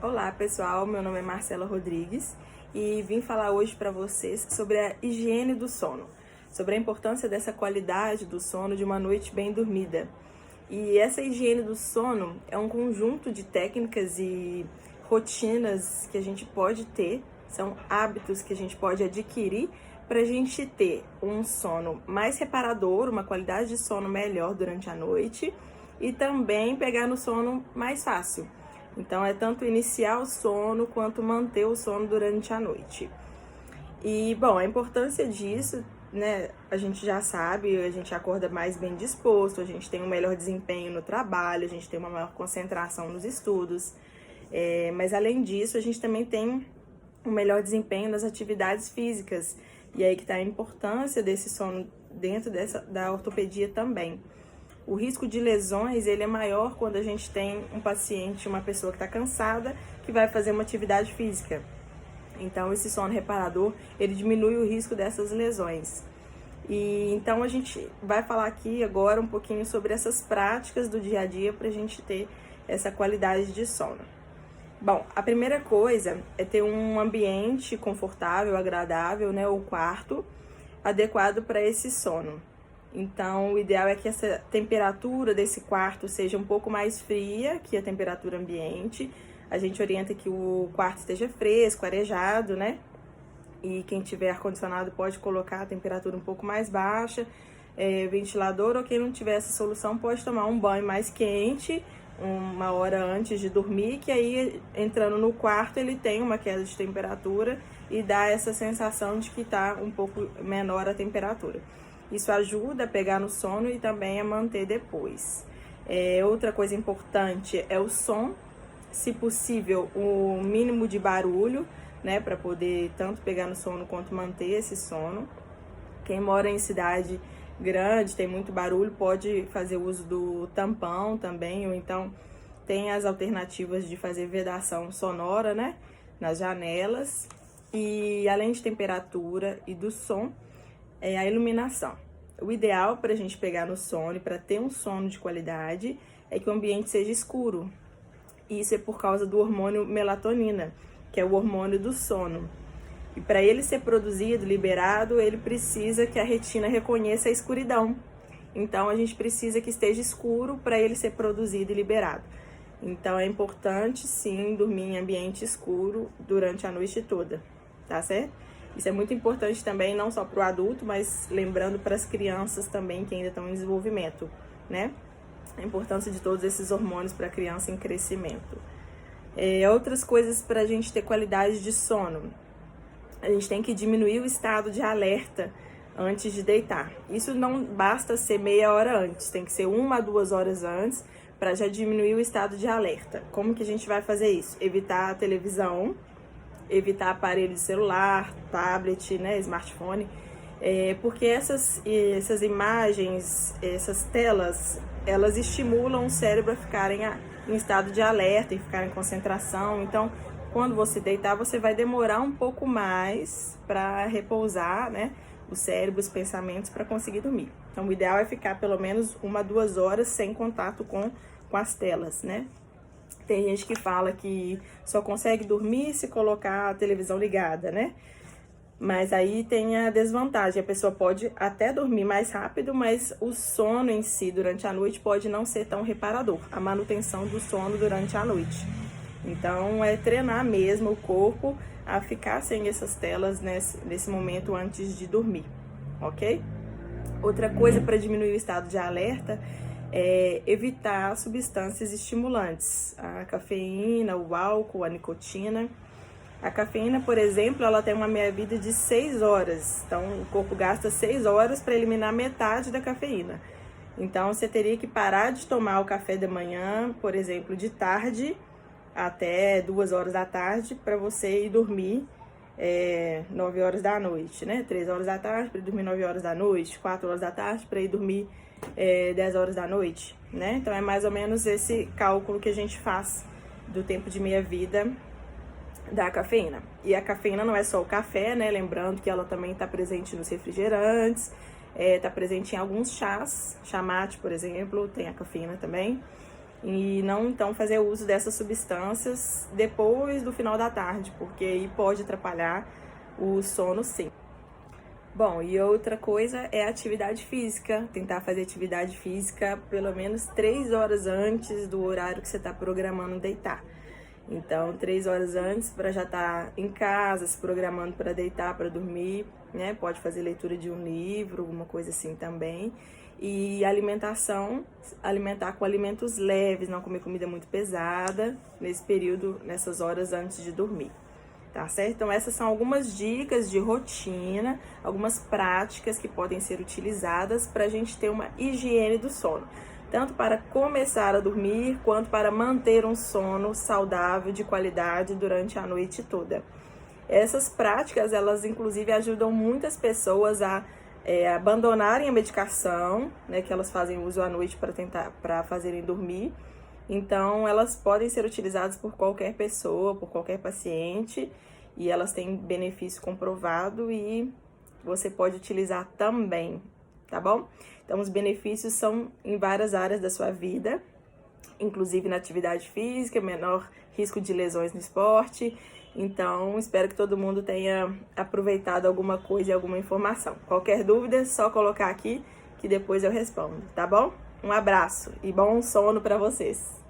Olá pessoal, meu nome é Marcela Rodrigues e vim falar hoje para vocês sobre a higiene do sono, sobre a importância dessa qualidade do sono de uma noite bem dormida. E essa higiene do sono é um conjunto de técnicas e rotinas que a gente pode ter, são hábitos que a gente pode adquirir para a gente ter um sono mais reparador, uma qualidade de sono melhor durante a noite e também pegar no sono mais fácil. Então é tanto iniciar o sono quanto manter o sono durante a noite. E, bom, a importância disso, né, a gente já sabe, a gente acorda mais bem disposto, a gente tem um melhor desempenho no trabalho, a gente tem uma maior concentração nos estudos, mas além disso, a gente também tem um melhor desempenho nas atividades físicas, e aí que está a importância desse sono dentro da ortopedia também. O risco de lesões, ele é maior quando a gente tem um paciente, uma pessoa que está cansada, que vai fazer uma atividade física. Então, esse sono reparador, ele diminui o risco dessas lesões. E então a gente vai falar aqui agora um pouquinho sobre essas práticas do dia a dia para a gente ter essa qualidade de sono. Bom, a primeira coisa é ter um ambiente confortável, agradável, né, o quarto adequado para esse sono. Então, o ideal é que essa temperatura desse quarto seja um pouco mais fria que a temperatura ambiente. A gente orienta que o quarto esteja fresco, arejado, né? E quem tiver ar-condicionado pode colocar a temperatura um pouco mais baixa, ventilador, ou quem não tiver essa solução pode tomar um banho mais quente, uma hora antes de dormir, que aí, entrando no quarto, ele tem uma queda de temperatura e dá essa sensação de que está um pouco menor a temperatura. Isso ajuda a pegar no sono e também a manter depois. Outra coisa importante é o som, se possível, o mínimo de barulho, né, para poder tanto pegar no sono quanto manter esse sono. Quem mora em cidade grande, tem muito barulho, pode fazer uso do tampão também, ou então tem as alternativas de fazer vedação sonora, né, nas janelas. E além de temperatura e do som, é a iluminação. O ideal para a gente pegar no sono e para ter um sono de qualidade é que o ambiente seja escuro. Isso é por causa do hormônio melatonina, que é o hormônio do sono. E para ele ser produzido, liberado, ele precisa que a retina reconheça a escuridão. Então a gente precisa que esteja escuro para ele ser produzido e liberado. Então é importante sim dormir em ambiente escuro durante a noite toda, tá certo? Isso é muito importante também, não só para o adulto, mas lembrando para as crianças também que ainda estão em desenvolvimento, né? A importância de todos esses hormônios para a criança em crescimento. Outras coisas para a gente ter qualidade de sono. A gente tem que diminuir o estado de alerta antes de deitar. Isso não basta ser meia hora antes, tem que ser 1 a 2 horas antes para já diminuir o estado de alerta. Como que a gente vai fazer isso? Evitar a televisão, evitar aparelho de celular, tablet, né, smartphone, porque essas imagens, essas telas, elas estimulam o cérebro a ficarem em estado de alerta e ficar em concentração. Então, quando você deitar, você vai demorar um pouco mais para repousar, né, o cérebro, os pensamentos, para conseguir dormir. Então, o ideal é ficar pelo menos 1 a 2 horas sem contato com as telas, né? Tem gente que fala que só consegue dormir se colocar a televisão ligada, né? Mas aí tem a desvantagem, a pessoa pode até dormir mais rápido, mas o sono em si durante a noite pode não ser tão reparador, a manutenção do sono durante a noite. Então é treinar mesmo o corpo a ficar sem essas telas nesse momento antes de dormir, ok? Outra coisa para diminuir o estado de alerta é evitar substâncias estimulantes, a cafeína, o álcool, a nicotina. A cafeína, por exemplo, ela tem uma meia-vida de 6 horas, então o corpo gasta 6 horas para eliminar metade da cafeína. Então você teria que parar de tomar o café da manhã, por exemplo, de tarde até 2 horas da tarde para você ir dormir 9 horas da noite, né? 3 horas da tarde para ir dormir 9 horas da noite, 4 horas da tarde para ir dormir 10 horas da noite, né? Então é mais ou menos esse cálculo que a gente faz do tempo de meia-vida da cafeína. E a cafeína não é só o café, né? Lembrando que ela também está presente nos refrigerantes, está presente em alguns chás, chá mate, por exemplo, tem a cafeína também. e não então fazer uso dessas substâncias depois do final da tarde, porque aí pode atrapalhar o sono, sim. Bom, e outra coisa é a atividade física. Tentar fazer atividade física pelo menos 3 horas antes do horário que você está programando deitar. Então, 3 horas antes para já estar em casa, se programando para deitar, para dormir, né? Pode fazer leitura de um livro, alguma coisa assim também. E alimentação, alimentar com alimentos leves, não comer comida muito pesada nesse período, nessas horas antes de dormir. Tá certo? Então, essas são algumas dicas de rotina, algumas práticas que podem ser utilizadas para a gente ter uma higiene do sono, tanto para começar a dormir, quanto para manter um sono saudável, de qualidade, durante a noite toda. Essas práticas, elas inclusive ajudam muitas pessoas a abandonarem a medicação, né, que elas fazem uso à noite para fazerem dormir. Então, elas podem ser utilizadas por qualquer pessoa, por qualquer paciente, e elas têm benefício comprovado e você pode utilizar também, tá bom? Então, os benefícios são em várias áreas da sua vida, inclusive na atividade física, menor risco de lesões no esporte. Então, espero que todo mundo tenha aproveitado alguma coisa e alguma informação. Qualquer dúvida, é só colocar aqui que depois eu respondo, tá bom? Um abraço e bom sono para vocês!